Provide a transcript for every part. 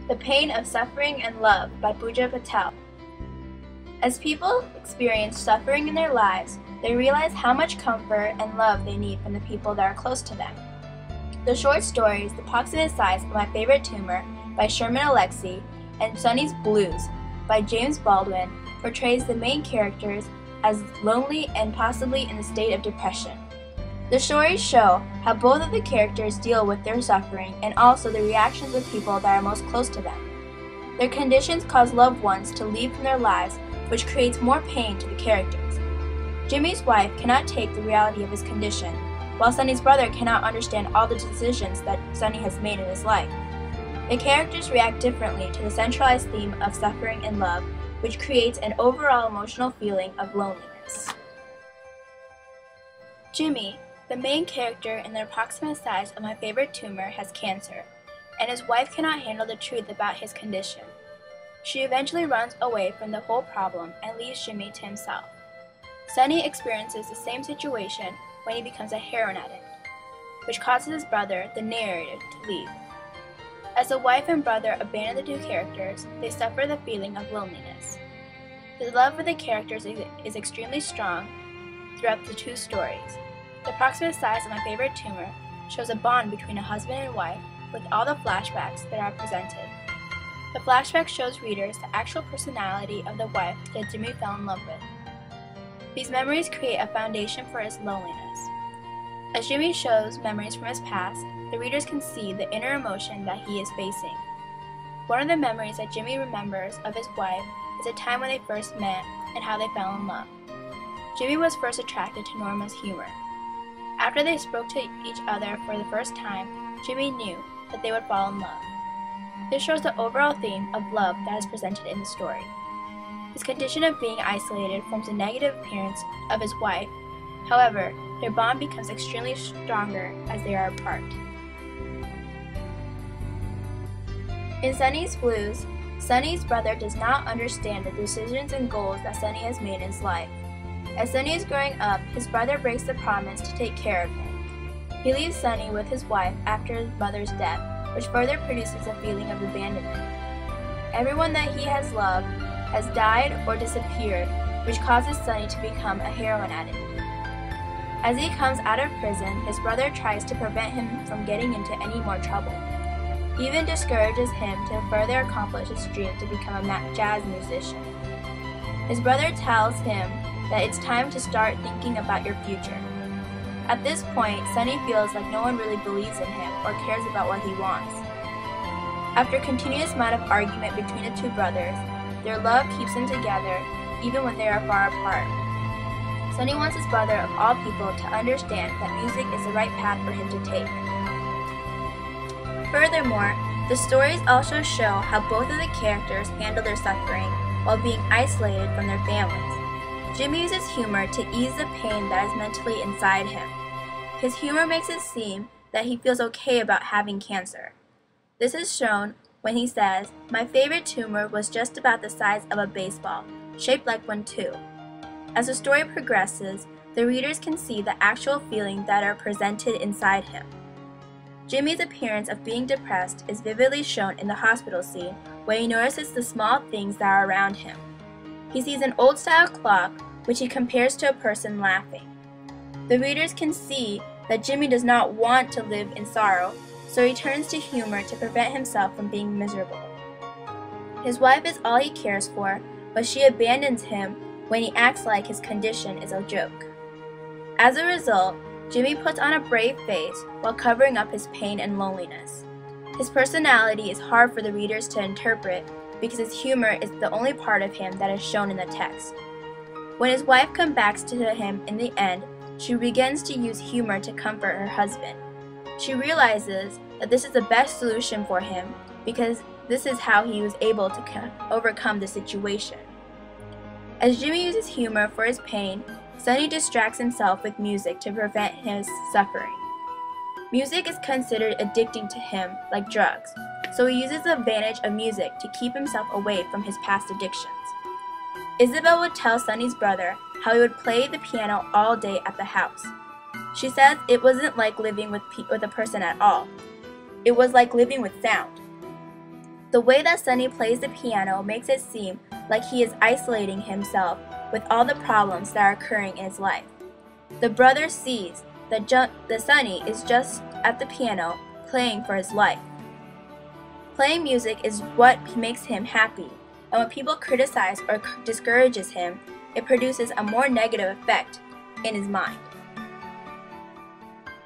The Pain of Suffering and Love by Puja Patel. As people experience suffering in their lives, they realize how much comfort and love they need from the people that are close to them. The short stories The Approximate Size of My Favorite Tumor by Sherman Alexie and Sonny's Blues by James Baldwin portrays the main characters as lonely and possibly in a state of depression. The stories show how both of the characters deal with their suffering and also the reactions of people that are most close to them. Their conditions cause loved ones to leave from their lives, which creates more pain to the characters. Jimmy's wife cannot take the reality of his condition, while Sonny's brother cannot understand all the decisions that Sonny has made in his life. The characters react differently to the centralized theme of suffering and love, which creates an overall emotional feeling of loneliness. Jimmy, the main character in The Approximate Size of My Favorite Tumor, has cancer, and his wife cannot handle the truth about his condition. She eventually runs away from the whole problem and leaves Jimmy to himself. Sonny experiences the same situation when he becomes a heroin addict, which causes his brother, the narrator, to leave. As the wife and brother abandon the two characters, they suffer the feeling of loneliness. The love for the characters is extremely strong throughout the two stories. The Approximate Size of My Favorite Tumor shows a bond between a husband and wife with all the flashbacks that are presented. The flashback shows readers the actual personality of the wife that Jimmy fell in love with. These memories create a foundation for his loneliness. As Jimmy shows memories from his past, the readers can see the inner emotion that he is facing. One of the memories that Jimmy remembers of his wife is a time when they first met and how they fell in love. Jimmy was first attracted to Norma's humor. After they spoke to each other for the first time, Jimmy knew that they would fall in love. This shows the overall theme of love that is presented in the story. His condition of being isolated forms a negative appearance of his wife. However, their bond becomes extremely stronger as they are apart. In Sonny's Blues, Sonny's brother does not understand the decisions and goals that Sonny has made in his life. As Sonny is growing up, his brother breaks the promise to take care of him. He leaves Sonny with his wife after his mother's death, which further produces a feeling of abandonment. Everyone that he has loved has died or disappeared, which causes Sonny to become a heroin addict. As he comes out of prison, his brother tries to prevent him from getting into any more trouble. He even discourages him to further accomplish his dream to become a jazz musician. His brother tells him that it's time to start thinking about your future. At this point, Sonny feels like no one really believes in him or cares about what he wants. After a continuous amount of argument between the two brothers, their love keeps them together even when they are far apart. Sonny wants his brother of all people to understand that music is the right path for him to take. Furthermore, the stories also show how both of the characters handle their suffering while being isolated from their families. Jimmy uses humor to ease the pain that is mentally inside him. His humor makes it seem that he feels okay about having cancer. This is shown when he says, "My favorite tumor was just about the size of a baseball, shaped like one too." As the story progresses, the readers can see the actual feelings that are presented inside him. Jimmy's appearance of being depressed is vividly shown in the hospital scene where he notices the small things that are around him. He sees an old-style clock, which he compares to a person laughing. The readers can see that Jimmy does not want to live in sorrow, so he turns to humor to prevent himself from being miserable. His wife is all he cares for, but she abandons him when he acts like his condition is a joke. As a result, Jimmy puts on a brave face while covering up his pain and loneliness. His personality is hard for the readers to interpret because his humor is the only part of him that is shown in the text. When his wife comes back to him in the end, she begins to use humor to comfort her husband. She realizes that this is the best solution for him because this is how he was able to overcome the situation. As Jimmy uses humor for his pain, Sonny distracts himself with music to prevent his suffering. Music is considered addicting to him like drugs, so he uses the advantage of music to keep himself away from his past addictions. Isabel would tell Sonny's brother how he would play the piano all day at the house. She says it wasn't like living with a person at all. It was like living with sound. The way that Sunny plays the piano makes it seem like he is isolating himself with all the problems that are occurring in his life. The brother sees that Sunny is just at the piano playing for his life. Playing music is what makes him happy, and when people criticize or discourages him, it produces a more negative effect in his mind.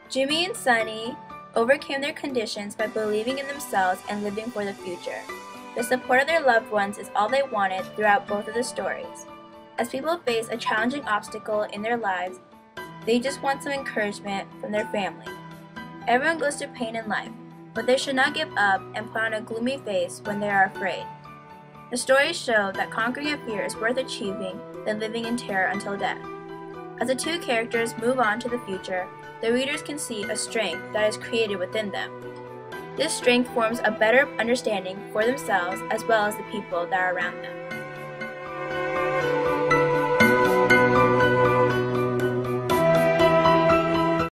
Jimmy and Sunny overcame their conditions by believing in themselves and living for the future. The support of their loved ones is all they wanted throughout both of the stories. As people face a challenging obstacle in their lives, they just want some encouragement from their family. Everyone goes through pain in life, but they should not give up and put on a gloomy face when they are afraid. The stories show that conquering a fear is worth achieving than living in terror until death. As the two characters move on to the future, the readers can see a strength that is created within them. This strength forms a better understanding for themselves as well as the people that are around them.